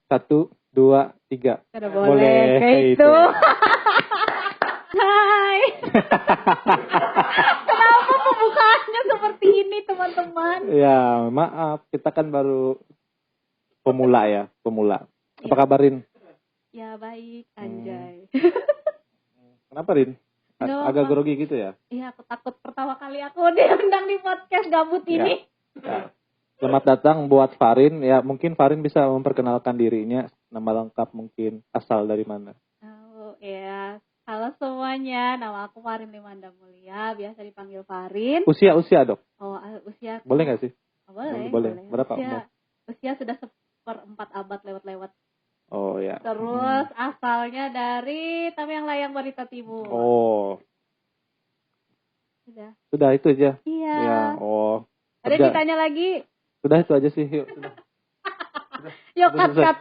1, 2, 3. Tidak boleh kayak itu. Hai. Kenapa pembukaannya seperti ini, teman-teman? Ya, maaf. Kita kan baru pemula. Apa kabar, Rin? Ya, baik, anjay. Kenapa, Rin? Agak grogi gitu ya? Iya, aku takut pertama kali aku diundang di podcast gabut ini. Ya. Selamat datang buat Farin. Ya, mungkin Farin bisa memperkenalkan dirinya, nama lengkap mungkin, asal dari mana. Oh, ya. Halo semuanya, nama aku Farin Limanda Mulia, biasa dipanggil Farin. Usia, Dok? Oh, usia. Boleh nggak sih? Oh, boleh. Berapa? Usia sudah 1/4 abad lewat-lewat. Oh, ya. Terus asalnya dari Tamiang Layang Barita Timur. Oh. Sudah itu aja? Iya. Ya, oh. Ada ditanya lagi? Sudah itu aja sih, yuk. Yuk, cut.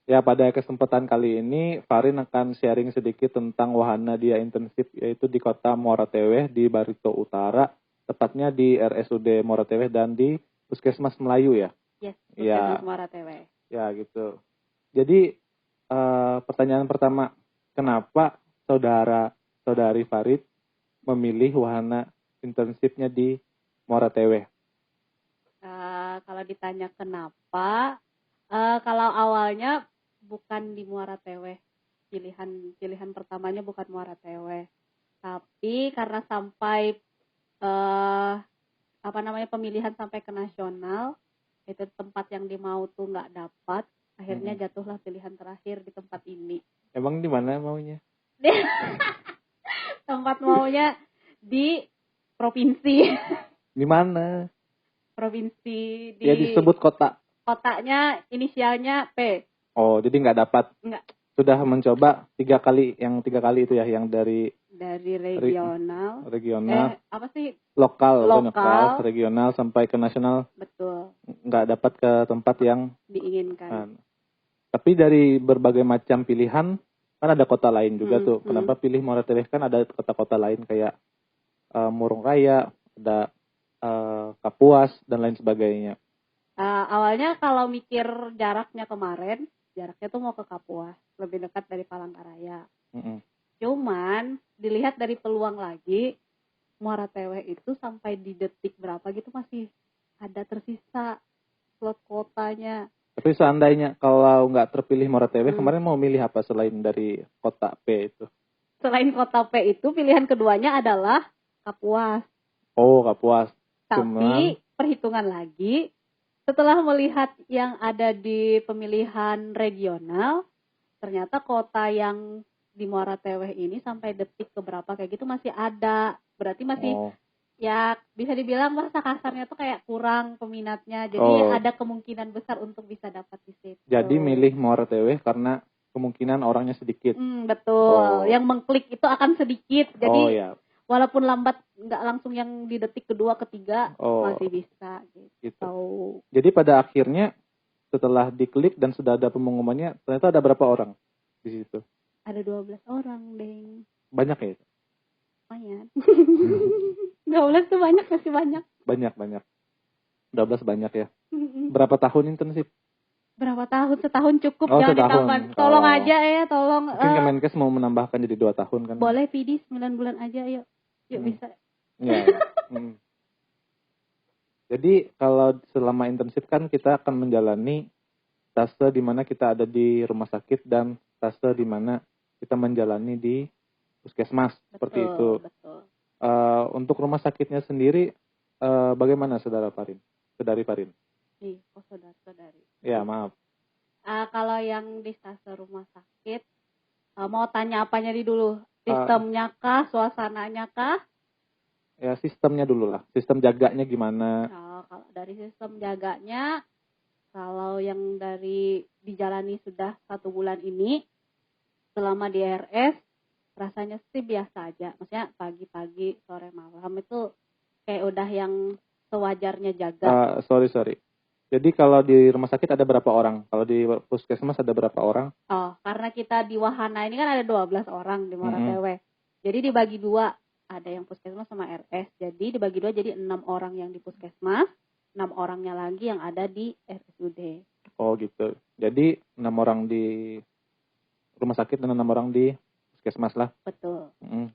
Ya, pada kesempatan kali ini Farin akan sharing sedikit tentang wahana dia intensif, yaitu di kota Muara Teweh di Barito Utara, tepatnya di RSUD Muara Teweh dan di Puskesmas Melayu ya. Yes, Puskesmas Muara Teweh. Ya, gitu. Jadi pertanyaan pertama, kenapa saudari Farid memilih wahana intensifnya di Muara Teweh? Kalau ditanya kenapa, kalau awalnya bukan di Muara Teweh, pilihan pertamanya bukan Muara Teweh, tapi karena sampai pemilihan sampai ke nasional, itu tempat yang dimau tuh nggak dapat, akhirnya jatuhlah pilihan terakhir di tempat ini. Emang di mana maunya? Tempat maunya di provinsi. Di mana? Provinsi di. Ya disebut kota. Kotanya inisialnya P. Oh, jadi nggak dapat. Nggak. Sudah mencoba 3 kali, yang 3 kali itu ya, yang dari regional. Apa sih? Lokal, regional sampai ke nasional. Betul. Nggak dapat ke tempat yang diinginkan. Tapi dari berbagai macam pilihan, kan ada kota lain juga tuh. Kenapa pilih Muara Teweh? Kan ada kota-kota lain kayak Murung Raya, ada Kapuas dan lain sebagainya. Awalnya kalau mikir jaraknya kemarin, jaraknya tuh mau ke Kapuas, lebih dekat dari Palangkaraya. Cuman dilihat dari peluang lagi, Muara Teweh itu sampai di detik berapa gitu masih ada tersisa slot kotanya. Tapi seandainya kalau nggak terpilih Muara Teweh, kemarin mau milih apa selain dari kota P itu? Selain kota P itu, pilihan keduanya adalah Kapuas. Oh, Kapuas. Tapi perhitungan lagi, setelah melihat yang ada di pemilihan regional, ternyata kota yang di Muara Teweh ini sampai detik keberapa kayak gitu masih ada. Berarti masih ya bisa dibilang bahasa kasarnya tuh kayak kurang peminatnya. Jadi ada kemungkinan besar untuk bisa dapat di situ. Jadi milih Muara Teweh karena kemungkinan orangnya sedikit. Betul. Yang mengklik itu akan sedikit. Jadi ya. Walaupun lambat, nggak langsung yang di detik kedua, ketiga, masih bisa. Gitu. Jadi pada akhirnya setelah diklik dan sudah ada pengumumannya, ternyata ada berapa orang di situ? Ada 12 orang, Deng. Banyak ya? Banyak. 12 tuh banyak, masih banyak. Banyak. 12 banyak ya. Berapa tahun intensif? Berapa tahun? Setahun cukup, jangan ditambah. Tolong aja ya, tolong. Mungkin Kemenkes mau menambahkan jadi 2 tahun kan? Boleh, PD 9 bulan aja, yuk bisa. Ya. Jadi kalau selama intensif kan kita akan menjalani fase di mana kita ada di rumah sakit dan fase di mana kita menjalani di puskesmas. Seperti itu. Betul. Untuk rumah sakitnya sendiri bagaimana Saudari Farin? Saudari. Ya, maaf. Kalau yang di fase rumah sakit, mau tanya apanya dulu? Sistemnya kah? Suasananya kah? Ya, sistemnya dulu lah. Sistem jaganya gimana? Kalau dari sistem jaganya, kalau yang dari dijalani sudah 1 bulan ini, selama di RS, rasanya sih biasa aja. Maksudnya pagi-pagi, sore malam itu kayak udah yang sewajarnya jaga. Sorry. Jadi kalau di rumah sakit ada berapa orang? Kalau di puskesmas ada berapa orang? Karena kita di wahana ini kan ada 12 orang di Muara Teweh. Jadi dibagi 2, ada yang puskesmas sama RS. Jadi dibagi 2 jadi 6 orang yang di puskesmas, 6 orangnya lagi yang ada di RSUD. Oh gitu. Jadi 6 orang di rumah sakit dan 6 orang di puskesmas lah. Betul.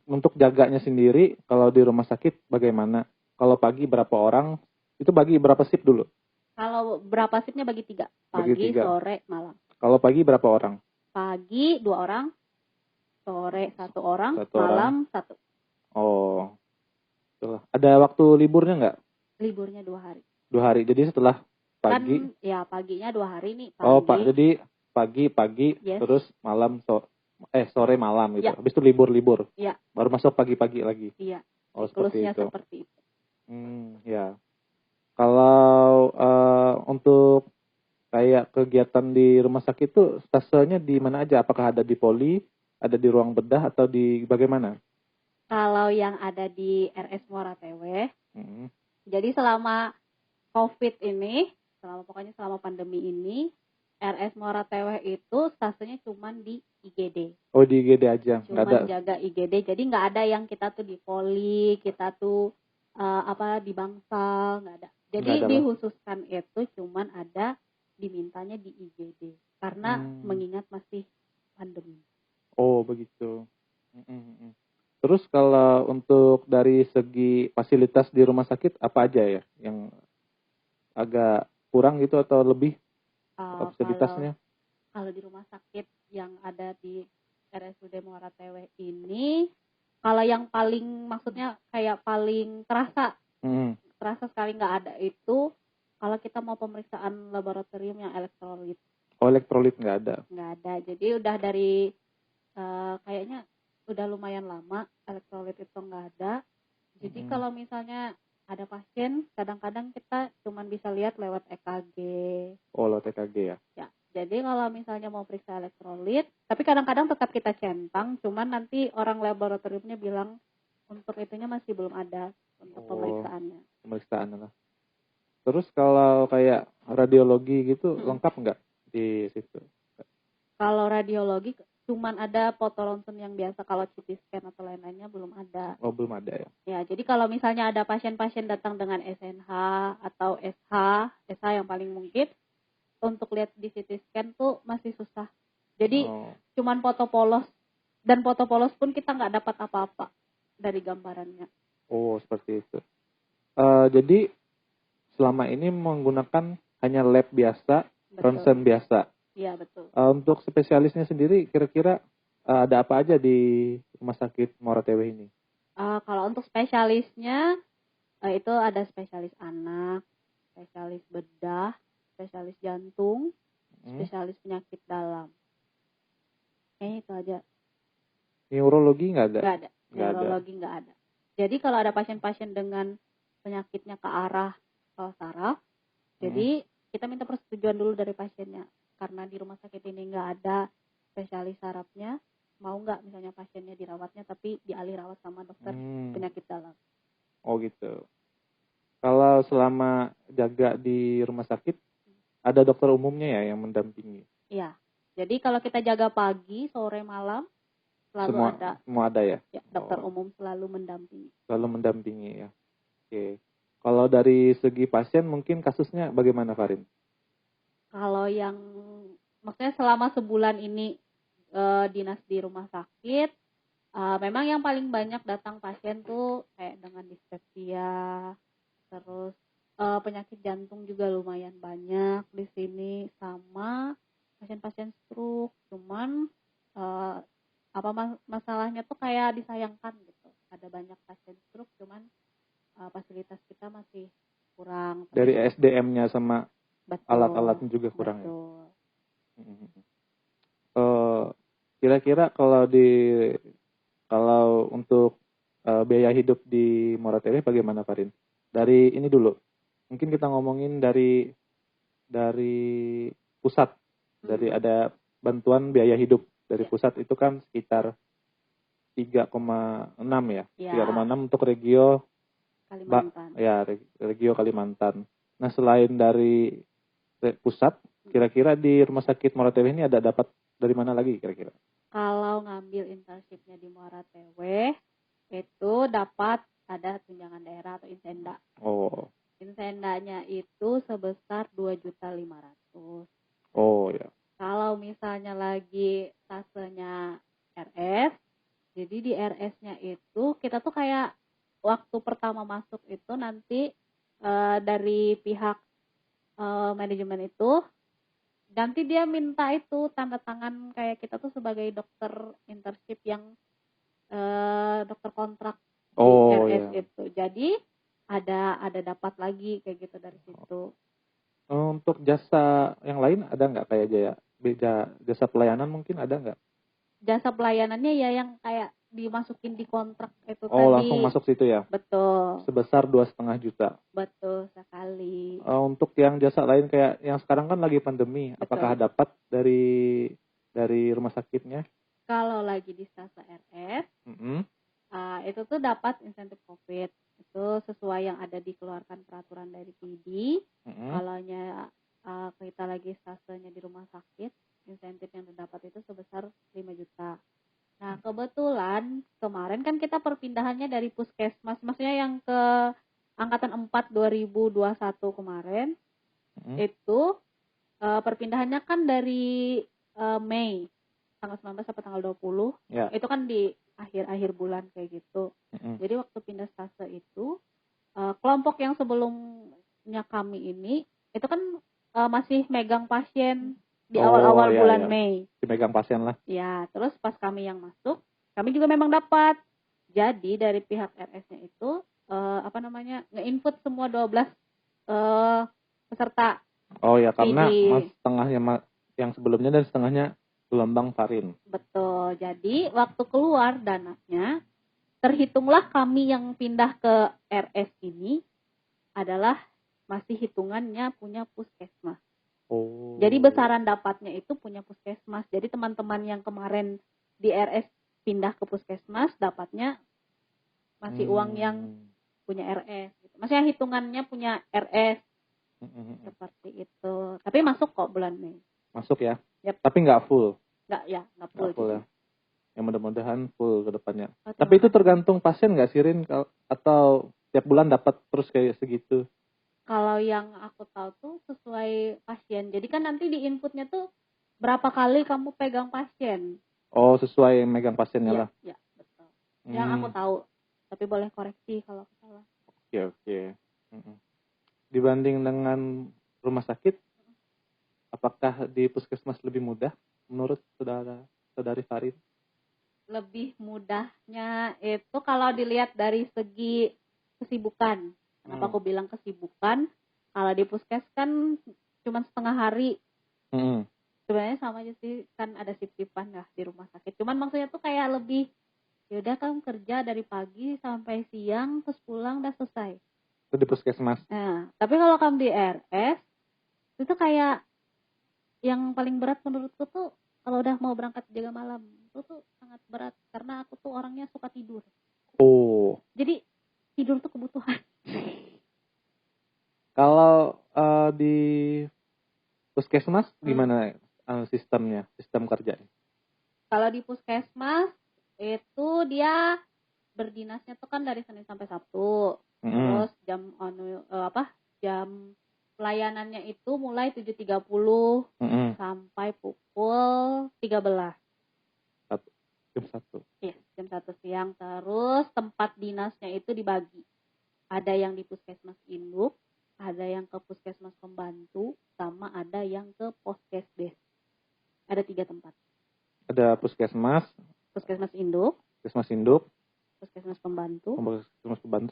Untuk jaganya sendiri, kalau di rumah sakit bagaimana? Kalau pagi berapa orang? Itu bagi berapa shift dulu? Kalau berapa shiftnya bagi 3. Bagi Pagi, 3. sore, malam. Kalau pagi berapa orang? Pagi 2 orang, sore 1 orang, 1 malam orang. 1. Oh. Itulah. Ada waktu liburnya nggak? Liburnya 2 hari. 2 hari. Jadi setelah pagi. Kan ya paginya 2 hari nih. Pagi. Oh, Pak. Jadi pagi, Yes. terus malam sore malam gitu. Ya. Habis itu libur. Iya. Baru masuk pagi-pagi lagi. Iya. Oh, seperti Siklusnya itu. seperti itu. Ya. Kalau untuk kayak kegiatan di rumah sakit itu stasenya di mana aja? Apakah ada di poli, ada di ruang bedah, atau di bagaimana? Kalau yang ada di RS Muara Teweh, jadi selama COVID ini, selama pandemi ini, RS Muara Teweh itu stasiunnya cuma di IGD. Oh, di IGD aja, nggak ada. Cuma jaga IGD, jadi nggak ada yang kita tuh di poli, kita tuh di Bangsal, nggak ada. Jadi Nggak ada, dikhususkan itu cuman ada dimintanya di IGD karena mengingat masih pandemi. Oh, begitu. Terus kalau untuk dari segi fasilitas di rumah sakit apa aja ya yang agak kurang gitu atau lebih fasilitasnya? Kalau di rumah sakit yang ada di RSUD Muara Teweh ini, kalau yang paling maksudnya kayak paling terasa sekali nggak ada itu kalau kita mau pemeriksaan laboratorium yang elektrolit. Oh, elektrolit nggak ada? Nggak ada. Jadi udah dari kayaknya udah lumayan lama elektrolit itu nggak ada. Jadi kalau misalnya ada pasien, kadang-kadang kita cuma bisa lihat lewat EKG. Oh, lewat EKG ya? Ya. Jadi kalau misalnya mau periksa elektrolit, tapi kadang-kadang tetap kita centang, cuman nanti orang laboratoriumnya bilang untuk itunya masih belum ada untuk pemeriksaannya. Pemeriksaan lah. Terus kalau kayak radiologi gitu lengkap nggak di situ? Kalau radiologi cuman ada foto ronsen yang biasa, kalau CT scan atau lain-lainnya belum ada. Oh, belum ada ya? Ya, jadi kalau misalnya ada pasien-pasien datang dengan SNH atau SH yang paling mungkin, untuk lihat di CT scan tuh masih susah. Jadi cuman foto polos, dan foto polos pun kita nggak dapat apa-apa dari gambarannya. Oh, seperti itu. Jadi selama ini menggunakan hanya lab biasa, ronsen biasa. Iya, betul. Untuk spesialisnya sendiri kira-kira ada apa aja di rumah sakit Muara Teweh ini? Kalau untuk spesialisnya itu ada spesialis anak, spesialis bedah, spesialis jantung, spesialis penyakit dalam. Kayaknya itu aja. Neurologi nggak ada? Nggak ada. Neurologi nggak ada. Jadi kalau ada pasien-pasien dengan penyakitnya ke arah saraf, jadi kita minta persetujuan dulu dari pasiennya. Karena di rumah sakit ini nggak ada spesialis sarafnya, mau nggak misalnya pasiennya dirawatnya tapi dialih rawat sama dokter penyakit dalam. Oh gitu. Kalau selama jaga di rumah sakit, ada dokter umumnya ya yang mendampingi? Iya. Jadi kalau kita jaga pagi, sore, malam, selalu ada. Semua ada ya? Ya, dokter umum selalu mendampingi. Selalu mendampingi ya. Oke. Kalau dari segi pasien mungkin kasusnya bagaimana, Farin? Kalau yang maksudnya selama sebulan ini dinas di rumah sakit, memang yang paling banyak datang pasien tuh kayak dengan dispepsia, terus penyakit jantung juga lumayan banyak di sini, sama pasien-pasien stroke. Cuman masalahnya tuh kayak disayangkan gitu. Ada banyak pasien stroke, cuman fasilitas kita masih kurang. Dari SDM-nya sama alat-alatnya juga kurang. Betul. Ya. Kira-kira kalau untuk biaya hidup di Muara Teweh bagaimana, Farin? Dari ini dulu. Mungkin kita ngomongin dari pusat. Dari ada bantuan biaya hidup dari pusat itu kan sekitar 3,6 ya. 3,6 untuk regio Kalimantan. Regio Kalimantan. Nah, selain dari pusat, kira-kira di rumah sakit Muara Teweh ini ada dapat dari mana lagi kira-kira? Kalau ngambil internshipnya di Muara Teweh, itu dapat ada tunjangan daerah atau insenda. Oh. Insendanya itu sebesar 2.500.000. Jadi di RS-nya itu kita tuh kayak waktu pertama masuk itu nanti dari pihak manajemen itu nanti dia minta itu tanda tangan kayak kita tuh sebagai dokter internship yang dokter kontrak di RS iya. itu. Jadi ada dapat lagi kayak gitu dari situ. Untuk jasa yang lain ada nggak kayak jasa pelayanan mungkin ada nggak? Jasa pelayanannya ya yang kayak dimasukin di kontrak itu Oh, tadi. langsung masuk situ ya? Betul. Sebesar 2,5 juta. Betul sekali. Untuk yang jasa lain kayak yang sekarang kan lagi pandemi, Betul. apakah dapat dari rumah sakitnya? Kalau lagi di stasa RS, itu tuh dapat insentif COVID. Itu sesuai yang ada dikeluarkan peraturan dari PD. Kalau kita lagi stasenya di rumah sakit, insentif yang didapat itu sebesar 5 juta. Nah, kebetulan kemarin kan kita perpindahannya dari puskesmas, maksudnya yang ke angkatan 4 2021 kemarin, itu perpindahannya kan dari Mei, tanggal 19 sampai tanggal 20, itu kan di akhir-akhir bulan kayak gitu. Jadi waktu pindah stase itu, kelompok yang sebelumnya kami ini, itu kan masih megang pasien di awal-awal bulan Mei. Dipegang pasien lah. Ya, terus pas kami yang masuk, kami juga memang dapat. Jadi dari pihak RS-nya itu nge-input semua 12 peserta. Oh ya, karena setengahnya yang sebelumnya dan setengahnya gelombang varian. Betul. Jadi waktu keluar dananya, terhitunglah kami yang pindah ke RS ini adalah masih hitungannya punya puskesmas. Oh. Jadi besaran dapatnya itu punya puskesmas. Jadi teman-teman yang kemarin di RS pindah ke puskesmas dapatnya masih uang yang punya RS. Gitu. Maksudnya hitungannya punya RS. Seperti itu. Tapi masuk kok bulan Mei. Masuk ya? Yep. Tapi nggak full? Nggak full ya. Ya mudah-mudahan full ke depannya. Oh, tapi itu tergantung pasien nggak sih, Rin? Atau tiap bulan dapat terus kayak segitu? Kalau yang aku tahu tuh sesuai pasien. Jadi kan nanti di inputnya tuh berapa kali kamu pegang pasien. Oh, sesuai megang pasiennya lah. Iya, betul. Yang aku tahu. Tapi boleh koreksi kalau salah. Oke. Dibanding dengan rumah sakit, apakah di puskesmas lebih mudah menurut saudari Farid? Lebih mudahnya itu kalau dilihat dari segi kesibukan. Kenapa aku bilang kesibukan? Kalau di puskes kan cuma setengah hari. Sebenarnya sama aja sih, kan ada sip-sipan ya di rumah sakit. Cuman maksudnya tuh kayak lebih, yaudah kamu kerja dari pagi sampai siang, terus pulang udah selesai. Itu di puskesmas. Nah, tapi kalau kamu di RS, itu kayak yang paling berat menurutku tuh kalau udah mau berangkat jaga malam. Itu tuh sangat berat karena aku tuh orangnya suka tidur. Oh. Jadi tidur tuh kebutuhan. Kalau di puskesmas gimana sistemnya, sistem kerjanya? Kalau di puskesmas itu dia berdinasnya tuh kan dari Senin sampai Sabtu. Terus jam pelayanannya itu mulai 7.30 sampai pukul 13. Jam 1. Iya, jam 1 siang. Terus tempat dinasnya itu dibagi. Ada yang di puskesmas induk, ada yang ke puskesmas pembantu, sama ada yang ke poskesdes. Ada 3 tempat. Ada puskesmas induk, puskesmas pembantu,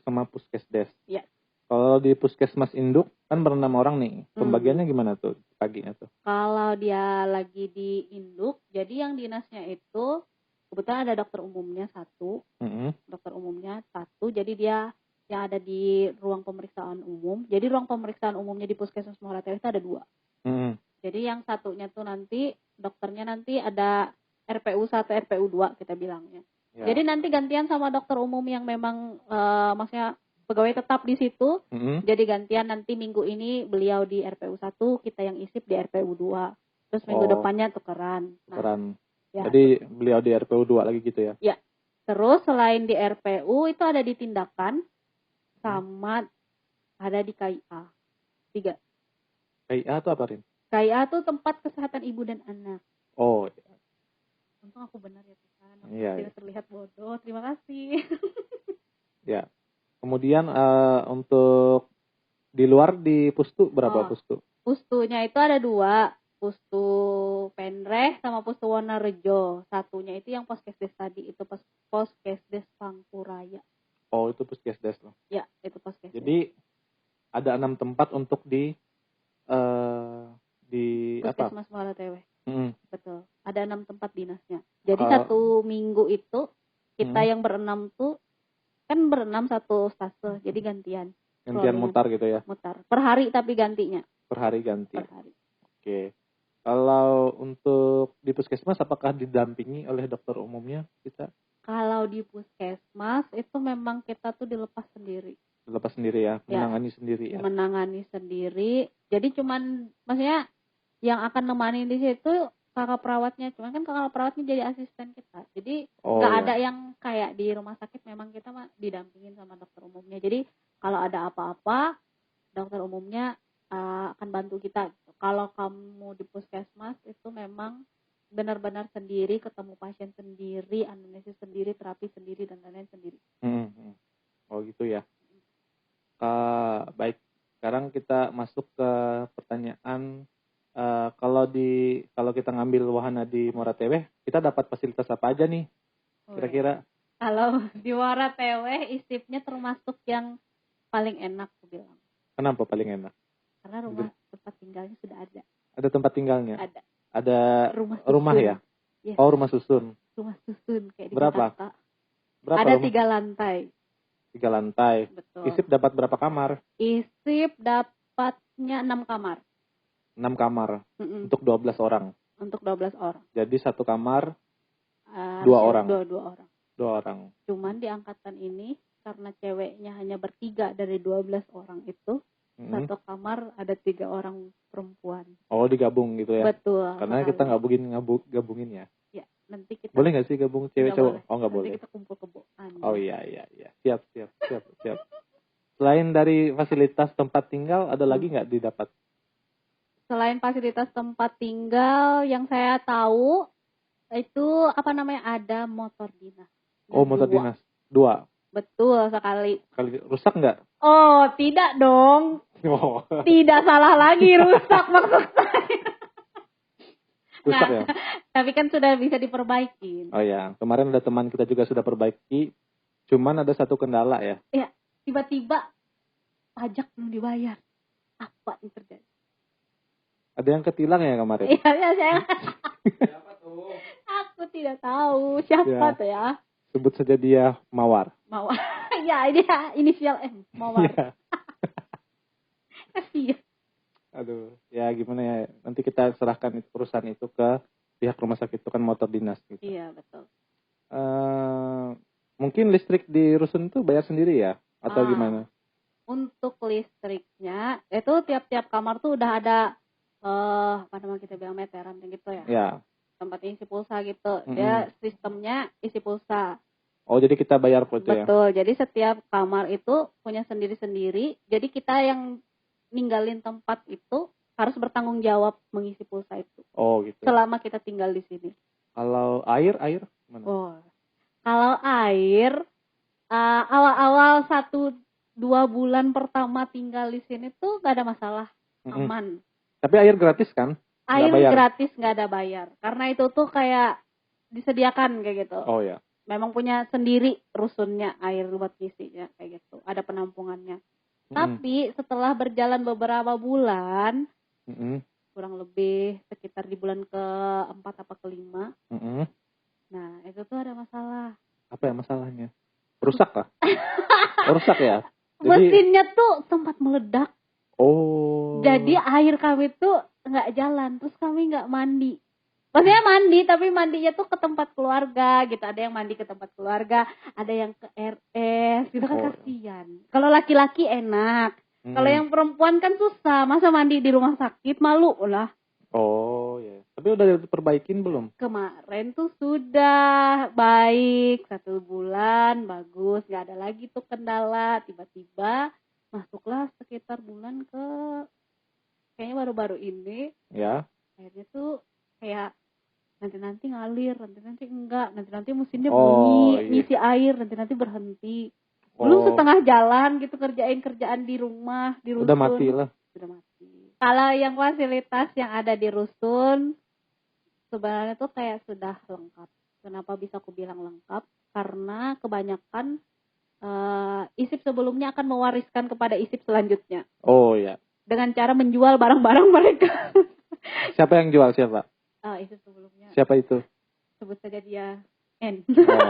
sama puskesdes. Iya. Kalau di puskesmas induk kan ber-6 orang nih. Pembagiannya gimana tuh paginya tuh? Kalau dia lagi di induk, jadi yang dinasnya itu kebetulan ada dokter umumnya satu. Dokter umumnya satu, jadi dia yang ada di ruang pemeriksaan umum. Jadi ruang pemeriksaan umumnya di Puskesmas Muara Teweh itu ada 2. Jadi yang satunya tuh nanti dokternya nanti ada RPU 1, RPU 2 kita bilangnya. Ya. Jadi nanti gantian sama dokter umum yang memang maksudnya pegawai tetap di situ. Jadi gantian nanti minggu ini beliau di RPU 1, kita yang isip di RPU 2. Terus minggu depannya tukeran. Ya. Jadi beliau di RPU 2 lagi gitu ya? Ya. Terus selain di RPU itu ada di tindakan sama ada di KIA. 3. KIA itu apa, Rin? KIA itu tempat kesehatan ibu dan anak. Oh. Untung aku benar ya Tuhan, aku Iya, tidak terlihat bodoh, terima kasih. Ya. Kemudian untuk di luar di Pustu berapa Oh. Pustu? Pustunya itu ada 2, Pustu Penreh sama Pustu Wonorejo. Satunya itu yang Poskesdes tadi, itu Poskesdes Pangkuraya. Oh, itu Puskesdes loh. Ya, itu Poskesdes. Jadi ada 6 tempat untuk di Puskesmas Muara Teweh. Hmm. Betul. Ada 6 tempat dinasnya. Jadi Kalau- satu minggu itu kita yang berenam tuh kan berenam satu stase, jadi gantian. Gantian Rollingan. mutar gitu ya. Mutar. Per hari tapi gantinya. Per hari ganti. Per hari. Oke. Kalau untuk di puskesmas apakah didampingi oleh dokter umumnya kita? Kalau di puskesmas itu memang kita tuh dilepas sendiri. Lepas sendiri ya, menangani sendiri ya. Menangani sendiri. Jadi cuman maksudnya yang akan nemani di situ kakak perawatnya, cuman kan kakak perawatnya jadi asisten kita. Jadi nggak ada yang kayak di rumah sakit, memang kita mah didampingin sama dokter umumnya. Jadi kalau ada apa-apa dokter umumnya akan bantu kita. Kalau kamu di puskesmas itu memang benar-benar sendiri, ketemu pasien sendiri, anamnesis sendiri, terapi sendiri dan lain-lain sendiri. Oh gitu ya. Baik. Sekarang kita masuk ke pertanyaan. Kalau kita ngambil wahana di Muara Teweh, kita dapat fasilitas apa aja nih? Kira-kira? Kalau di Muara Teweh isipnya termasuk yang paling enak aku bilang. Kenapa paling enak? Karena tempat tinggalnya sudah ada. Ada tempat tinggalnya? Ada rumah ya? Yes. Oh, rumah susun. Rumah susun kayak di Berapa? Jakarta. Berapa ada rumah? 3 lantai. 3 lantai. Betul. Isip dapat berapa kamar? Isip dapatnya 6 kamar. 6 kamar. Untuk 12 orang. Untuk 12 orang. Jadi satu kamar 2 orang. 2 orang. 2 orang. Cuman di angkatan ini karena ceweknya hanya bertiga dari 12 orang itu, satu kamar ada 3 orang perempuan. Oh, digabung gitu ya? Betul. Karena kita nggak gabungin ya? Ya, nanti kita. Boleh nggak sih gabung cewek cowok? Oh, nggak boleh. Nanti kita kumpul keboan. Oh iya. Siap. Selain dari fasilitas tempat tinggal, ada lagi nggak didapat? Selain fasilitas tempat tinggal, yang saya tahu itu ada motor dinas. Oh, motor dinas 2. Betul sekali. Rusak nggak? Oh, tidak dong. Oh. Tidak salah lagi, rusak maksud saya. Rusak ya? Tapi kan sudah bisa diperbaiki. Oh ya, kemarin ada teman kita juga sudah perbaiki. Cuman ada satu kendala ya. Iya, tiba-tiba pajak belum dibayar. Apa yang terjadi? Ada yang ketilang ya kemarin? Iya, saya. Siapa tuh? Aku tidak tahu siapa tuh ya. Sebut saja dia Mawar. Mawar. Ya, ini inisial M, Mawar. Ya. Kasihan. Aduh, ya gimana ya? Nanti kita serahkan perusahaan itu ke pihak rumah sakit, itu kan motor dinas gitu. Iya, betul. Mungkin listrik di rusun itu bayar sendiri ya? Atau gimana? Untuk listriknya, itu tiap-tiap kamar tuh udah ada kita bilang meteran gitu ya. Ya. Tempat isi pulsa gitu. Dia sistemnya isi pulsa. Oh, jadi kita bayar itu ya? Betul. Jadi setiap kamar itu punya sendiri-sendiri. Jadi kita yang ninggalin tempat itu harus bertanggung jawab mengisi pulsa itu. Oh, gitu. Selama kita tinggal di sini. Kalau air mana? Oh. Kalau air awal-awal 1-2 bulan pertama tinggal di sini tuh gak ada masalah. Aman. Tapi air gratis kan? Air gratis, nggak ada bayar. Karena itu tuh kayak disediakan kayak gitu. Oh ya. Memang punya sendiri rusunnya air buat ngisinya kayak gitu. Ada penampungannya. Tapi setelah berjalan beberapa bulan, kurang lebih sekitar di bulan ke-4 apa ke-5. Nah, itu tuh ada masalah. Apa ya masalahnya? Rusak kah? Rusak ya? Mesinnya tuh sempat meledak. Oh. Jadi air kami tuh nggak jalan, terus kami nggak mandi. Maksudnya mandi, tapi mandinya tuh ke tempat keluarga gitu. Ada yang mandi ke tempat keluarga, ada yang ke RS, gitu kan kasihan. Kalau laki-laki enak, kalau yang perempuan kan susah. Masa mandi di rumah sakit, malu lah. Oh ya. Tapi udah diperbaikin belum? Kemarin tuh sudah baik, 1 bulan bagus, nggak ada lagi tuh kendala. Tiba-tiba masuklah sekitar bulan kayaknya baru-baru ini. Ya. Akhirnya tuh kayak nanti ngalir, nanti enggak, nanti mesinnya Oh, bunyi, iya. ngisi air, nanti berhenti. Belum Oh, setengah jalan gitu kerjain kerjaan di rumah, di rusun. udah mati lah. Sudah mati. Kalau yang fasilitas yang ada di rusun sebenarnya tuh kayak sudah lengkap. Kenapa bisa aku bilang lengkap? Karena kebanyakan isip sebelumnya akan mewariskan kepada isip selanjutnya Oh ya. dengan cara menjual barang-barang mereka. Siapa yang jual siapa? Isip sebelumnya Siapa itu? sebut saja dia N. Oh,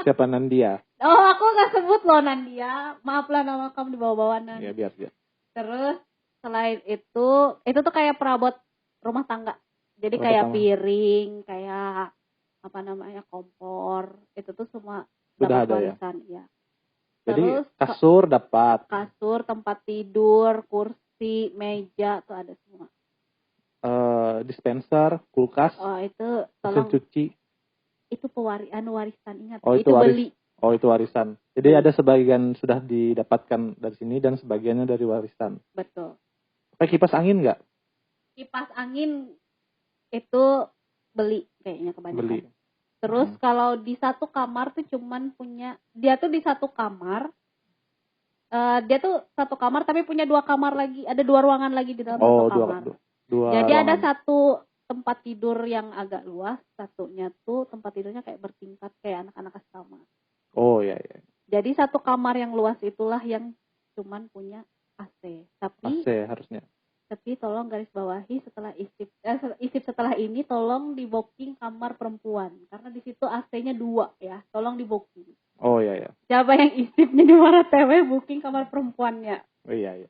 siapa Nandia? Oh, aku nggak sebut loh Nandia. Maaflah nama kamu di bawah-bawah Nan. Ya biar dia. Terus selain itu tuh kayak perabot rumah tangga. Jadi Rumah kayak tangga. piring, kayak apa namanya kompor, itu tuh semua Sudah dapat ada ya? warisan ya. Jadi Terus kasur dapat. kasur, tempat tidur, kursi, meja tuh ada semua. Dispenser, kulkas, Oh itu mesin tolong cuci. itu warisan ingat. Oh, itu beli. Oh, itu warisan. Jadi ada sebagian sudah didapatkan dari sini dan sebagiannya dari warisan. Betul. Pakai kipas angin nggak? Kipas angin itu beli kayaknya kebanyakan. Beli. Terus kalau di satu kamar tuh cuman punya dia tuh di satu kamar. Dia tuh satu kamar tapi punya 2 kamar lagi, ada 2 ruangan lagi di dalam satu kamar. Dua Jadi ruangan. ada satu tempat tidur yang agak luas, satunya tuh tempat tidurnya kayak bertingkat kayak anak-anak asrama. Oh iya iya. Jadi satu kamar yang luas itulah yang cuman punya AC. Tapi AC harusnya. Tapi tolong garis bawahi setelah isip setelah ini tolong di booking kamar perempuan karena di situ AC-nya 2 ya. Tolong di booking. Oh iya iya. Siapa yang isipnya di Muara TW booking kamar perempuannya. Oh iya iya.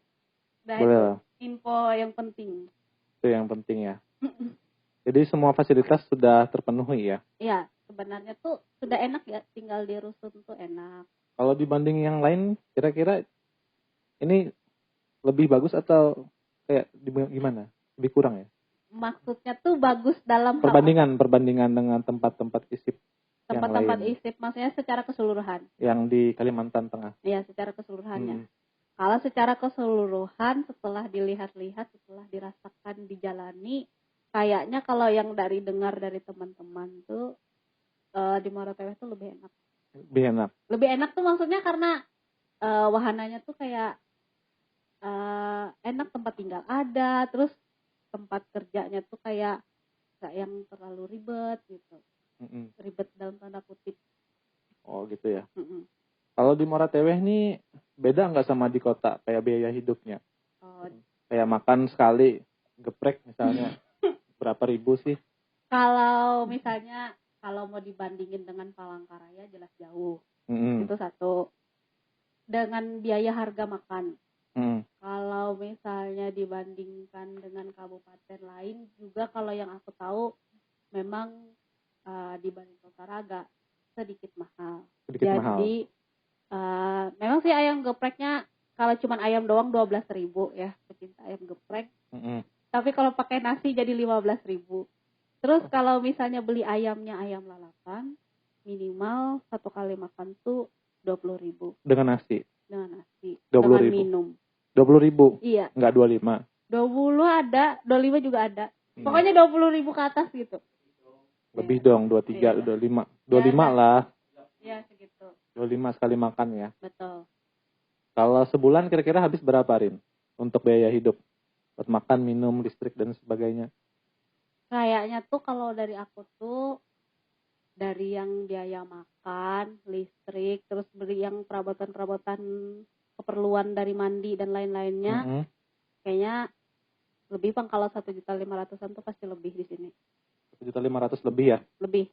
Nah, Boleh. itu info yang penting. Itu yang penting ya. Jadi semua fasilitas sudah terpenuhi ya. Iya, sebenarnya tuh sudah enak ya tinggal di rusun tuh enak. Kalau dibanding yang lain kira-kira ini lebih bagus atau kayak gimana? Lebih kurang ya? Maksudnya tuh bagus dalam Perbandingan dengan tempat-tempat isip tempat-tempat yang lain. isip maksudnya secara keseluruhan. Yang di Kalimantan Tengah. Iya, secara keseluruhannya. Kalau secara keseluruhan setelah dilihat-lihat, setelah dirasakan, dijalani, kayaknya kalau yang dari dengar dari teman-teman tuh di Muara TW tuh lebih enak. Lebih enak. Lebih enak tuh maksudnya karena wahananya tuh kayak enak, tempat tinggal ada, terus tempat kerjanya tuh kayak gak yang terlalu ribet gitu. Ribet dalam tanda kutip. Oh gitu ya. Kalau di Muara TW ini beda nggak sama di kota kayak biaya hidupnya? Kayak makan sekali geprek misalnya berapa ribu sih? Kalau misalnya kalau mau dibandingin dengan Palangkaraya jelas jauh. Itu satu. Dengan biaya harga makan. Kalau misalnya dibandingkan dengan kabupaten lain juga kalau yang aku tahu memang dibanding Toraja sedikit mahal. Jadi memang sih ayam gepreknya kalau cuma ayam doang 12.000 ya, pecinta ayam geprek. Tapi kalau pakai nasi jadi 15.000. Terus kalau misalnya beli ayamnya ayam lalapan, minimal satu kali makan tuh 20.000. Dengan nasi. Dengan nasi. 20.000. Dengan minum. 20.000. Iya. Enggak 25. 20 ada, 25 juga ada. Pokoknya 20.000 ke atas gitu. Lebih dong, 23, 25. 25 lah. Ya, segitu. 25 sekali makan ya. Betul. Kalau sebulan kira-kira habis berapa, Rin? Untuk biaya hidup. Buat makan, minum, listrik, dan sebagainya. Kayaknya tuh kalau dari aku tuh, dari yang biaya makan, listrik, terus beli yang perabotan-perabotan keperluan dari mandi dan lain-lainnya, kayaknya lebih Bang, kalau 1.500.000-an tuh pasti lebih di sini. 1.500.000 lebih ya? Lebih.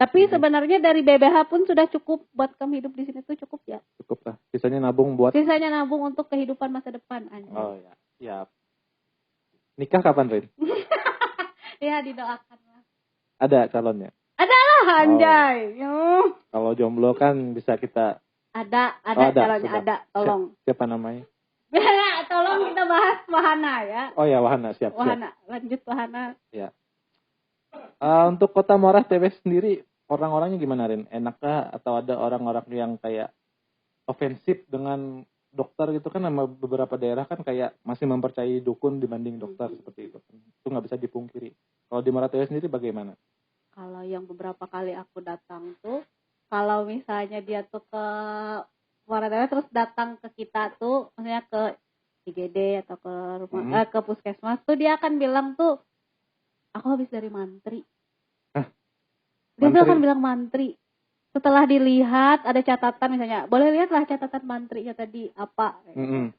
Tapi sebenarnya dari BBH pun sudah cukup buat kamu hidup di sini tuh cukup ya. Cukup lah. Sisanya nabung untuk kehidupan masa depan. Anjay. Oh ya, siap. Nikah kapan, Rin? Ya didoakan lah. Ada calonnya? Ada lah, anjay. Kalau jomblo kan bisa kita. Ada calonnya, sudah. ada. Tolong. Siapa namanya? Tolong kita bahas Wahana ya. Oh ya, Wahana, siap. Wahana, lanjut Wahana. Ya. Untuk Kota Muara TW sendiri, orang-orangnya gimana, Rin? Enakkah atau ada orang-orang yang kayak ofensif dengan dokter gitu kan? Sama beberapa daerah kan kayak masih mempercayai dukun dibanding dokter seperti itu. Itu nggak bisa dipungkiri. Kalau di Muara Teweh sendiri bagaimana? Kalau yang beberapa kali aku datang tuh, kalau misalnya dia tuh ke Muara Teweh terus datang ke kita tuh, maksudnya ke IGD atau ke rumah ke puskesmas tuh, dia akan bilang tuh, aku habis dari mantri. Hah? Dia tuh Mantri? akan bilang mantri. Setelah dilihat ada catatan misalnya, boleh lihatlah catatan mantrinya tadi apa. Gitu.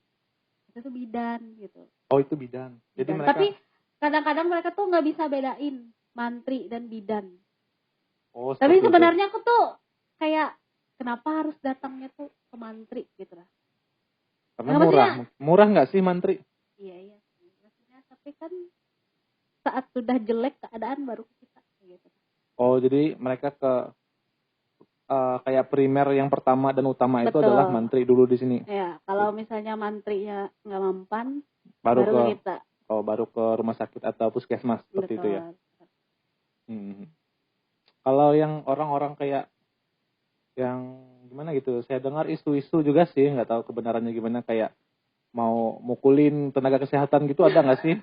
Itu tuh bidan gitu. Oh itu bidan. Jadi Bidan. mereka. Tapi kadang-kadang mereka tuh nggak bisa bedain mantri dan bidan. Oh, Tapi seperti sebenarnya aku tuh kayak kenapa harus datangnya tuh ke mantri gitu lah. Karena Maksudnya, murah nggak sih mantri? Iya. Maksudnya, tapi kan saat sudah jelek keadaan baru kita gitu. Oh jadi mereka ke kayak primer yang pertama dan utama itu Betul. adalah mantri dulu di sini. Ya, kalau misalnya mantrinya nggak mempan, Baru ke kita. baru ke rumah sakit atau puskesmas seperti itu ya. Betul. Kalau yang orang-orang kayak yang gimana gitu, saya dengar isu-isu juga sih, nggak tahu kebenarannya gimana, kayak mau mukulin tenaga kesehatan gitu, ada nggak sih?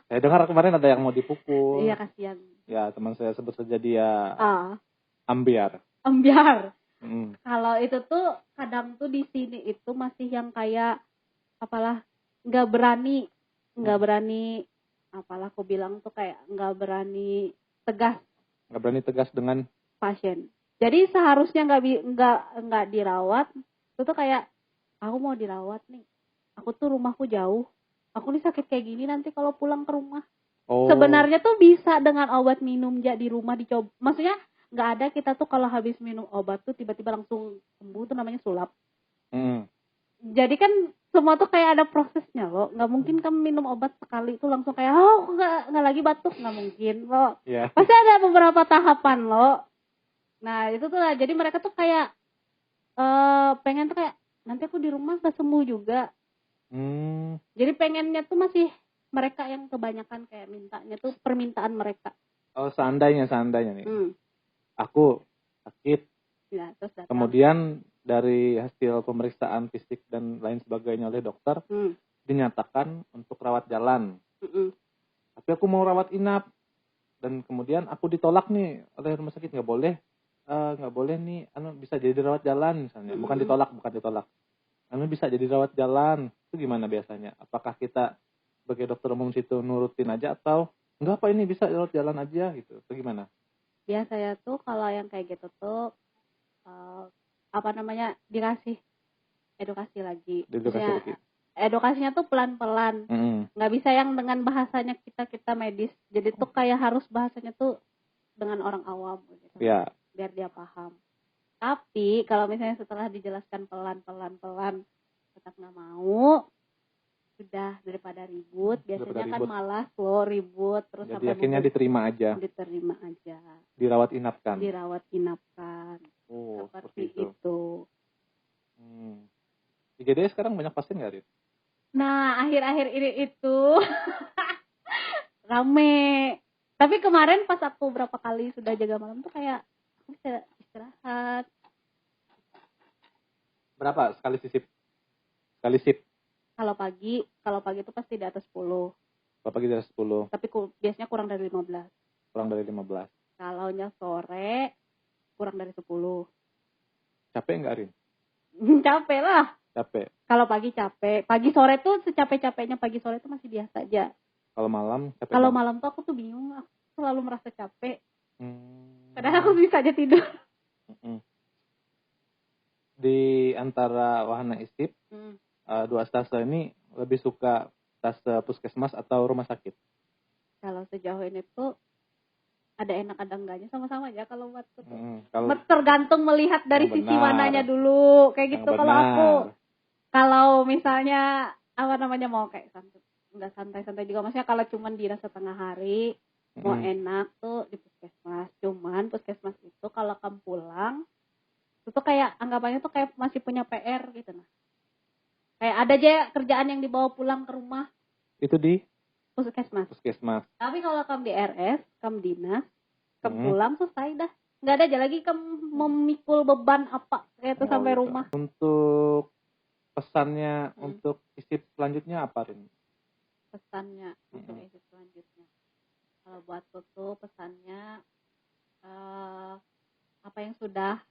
Saya dengar kemarin ada yang mau dipukul. Iya, kasihan. Ya teman saya sebut saja dia ambiar. Kalau itu tuh kadang tuh di sini itu masih yang kayak apalah nggak berani apalah aku bilang tuh kayak nggak berani tegas dengan pasien. Jadi seharusnya nggak dirawat, itu tuh kayak aku mau dirawat nih, aku tuh rumahku jauh, aku nih sakit kayak gini, nanti kalau pulang ke rumah. Sebenarnya tuh bisa dengan obat minum di rumah dicoba. Maksudnya nggak ada kita tuh kalau habis minum obat tuh tiba-tiba langsung sembuh, tuh namanya sulap. Jadi kan semua tuh kayak ada prosesnya loh. Nggak mungkin kamu minum obat sekali tuh langsung kayak nggak lagi batuk, nggak mungkin loh. Yeah. Pasti ada beberapa tahapan loh. Nah itu tuh lah. Jadi mereka tuh kayak pengen tuh kayak nanti aku di rumah nggak sembuh juga. Jadi pengennya tuh masih mereka yang kebanyakan kayak mintanya tuh permintaan mereka. Oh seandainya nih, aku sakit, ya, terus datang. Kemudian dari hasil pemeriksaan fisik dan lain sebagainya oleh dokter, dinyatakan untuk rawat jalan. Tapi aku mau rawat inap, dan kemudian aku ditolak nih oleh rumah sakit, nggak boleh nih, bisa jadi rawat jalan misalnya, bukan ditolak, bisa jadi rawat jalan. Itu gimana biasanya? Apakah kita sebagai dokter umum situ nurutin aja, atau enggak apa ini bisa rawat jalan aja gitu? Itu gimana? Biasanya tuh kalau yang kayak gitu tuh dikasih edukasi lagi. Edukasinya tuh pelan-pelan. Nggak bisa yang dengan bahasanya kita medis. Jadi tuh kayak harus bahasanya tuh dengan orang awam gitu. Ya. Biar dia paham. Tapi kalau misalnya setelah dijelaskan pelan-pelan tetap nggak mau, sudah daripada ribut. Biasanya kan malas loh ribut terus. Jadi akhirnya diterima aja. Dirawat inapkan. Oh, seperti itu. IGD sekarang banyak pasien nggak, Rit? Nah, akhir-akhir ini itu rame. Tapi kemarin pas aku berapa kali sudah jaga malam tuh kayak aku bisa istirahat. Berapa sekali sip? Kalau pagi itu pasti di atas 10. Kalau pagi di atas 10. Tapi biasanya kurang dari 15. Kalau sore kurang dari 10. Capek nggak, Rin? Capek lah. Kalau pagi capek. Pagi sore tuh secapek-capeknya pagi sore tuh masih biasa aja. Kalau malam capek? Kalau malam tuh aku tuh bingung. Aku selalu merasa capek. Padahal aku bisa aja tidur. Di antara wahana istip, dua stase ini lebih suka stase puskesmas atau rumah sakit? Kalau sejauh ini tuh ada enak ada enggaknya, sama-sama aja kalau buat tuh. Tergantung melihat dari sisi mananya dulu kayak gitu. Kalau aku, kalau misalnya mau kayak nggak santai-santai juga, maksudnya kalau cuman dinas setengah hari mau enak tuh di puskesmas. Cuman puskesmas itu kalau kamu pulang itu kayak anggapannya tuh kayak masih punya PR gitu nah. Kayak ada aja kerjaan yang dibawa pulang ke rumah. Itu di puskesmas. Tapi kalau kamu di RS, kamu dinas, kamu pulang selesai dah. Nggak ada aja lagi kamu memikul beban apa kayak itu sampai rumah. Untuk pesannya untuk istip selanjutnya apa, Rin? Pesannya untuk istip selanjutnya. Kalau buat tuh pesannya apa yang sudah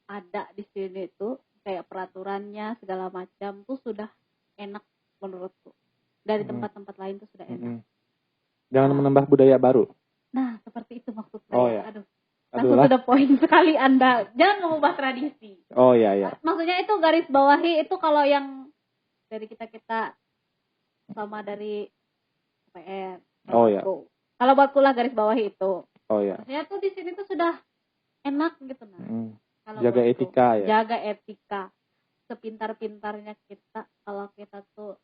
ada di sini tuh kayak peraturannya segala macam tuh sudah enak menurutku. Dari tempat-tempat lain tuh sudah enak. Jangan menambah budaya baru. Nah, seperti itu maksud saya. Oh ya. Aduh, Aduh langsung lah. to the point sekali Anda. Jangan mengubah tradisi. Oh ya ya. Maksudnya itu garis bawahi itu kalau yang dari kita sama dari PR. Oh ya. Kalau buatku lah garis bawahi itu. Oh ya. Maksudnya tuh di sini tuh sudah enak gitu nah. Kalau Jaga buatku, etika ya. Jaga etika. Sepintar-pintarnya kita kalau kita tuh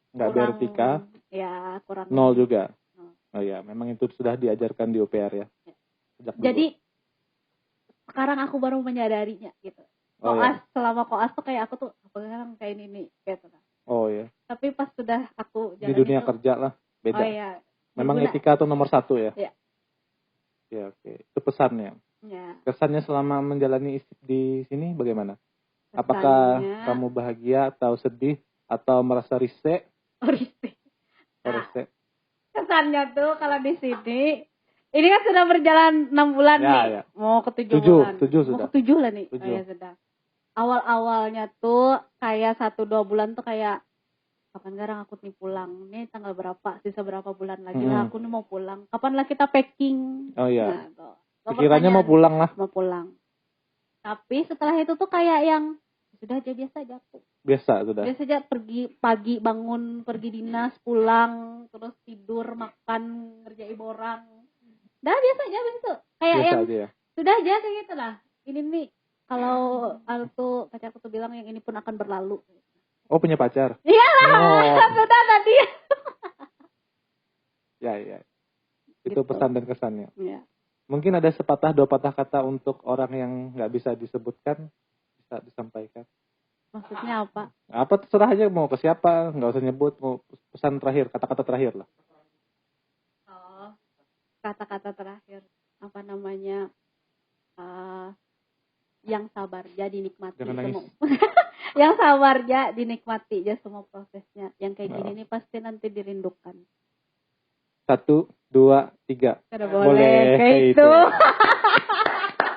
Nggak beretika. Ya, kurang. Nol juga. Oh ya, memang itu sudah diajarkan di UPR ya. Jadi sekarang aku baru menyadarinya gitu. Selama koas tuh kayak aku tuh sekarang kayak ini gitu kan. Oh ya. Tapi pas sudah aku di dunia kerja lah beda. Oh iya. Memang etika itu nomor 1 ya. Iya. Ya oke. Itu pesannya. Ya. Kesannya selama menjalani di sini bagaimana? Apakah kamu bahagia atau sedih atau merasa risih? Risih. Risih. Kesannya tuh kalau di sini ini kan sudah berjalan 6 bulan nih. Ya. Mau ke 7 bulan. 7 sudah. Mau ke 7 lah nih. 7. Ya sudah. Awal-awalnya tuh kayak 1-2 bulan tuh kayak kapan garang aku nih pulang. Nih tanggal berapa? Sisa berapa bulan lagi lah aku nih mau pulang. Kapan lah kita packing? Oh iya. Nah, pikirannya mau pulang lah. Mau pulang. Tapi setelah itu tuh kayak yang sudah aja biasa aja tuh. Biasa sudah. Biasa aja pergi pagi bangun pergi dinas pulang terus tidur makan ngerjain orang. Dah biasa aja begitu. Kayak biasa yang aja ya. Sudah aja kayak gitu lah. Ini nih kalau aku pacarku tuh bilang yang ini pun akan berlalu. Oh punya pacar? Iya lah. Sudah tadi. Ya. Itu gitu. Pesan dan kesannya. Ya. Mungkin ada sepatah 2 patah kata untuk orang yang nggak bisa disebutkan, bisa disampaikan. Maksudnya apa? Apa terserah aja mau ke siapa, nggak usah nyebut, mau pesan terakhir, kata-kata terakhir lah. Oh, kata-kata terakhir apa namanya? Yang sabar aja dinikmati. Jangan nangis. Yang sabar aja dinikmati aja semua prosesnya. Yang kayak gini nih pasti nanti dirindukan. 1, 2, 3. Boleh kayak itu.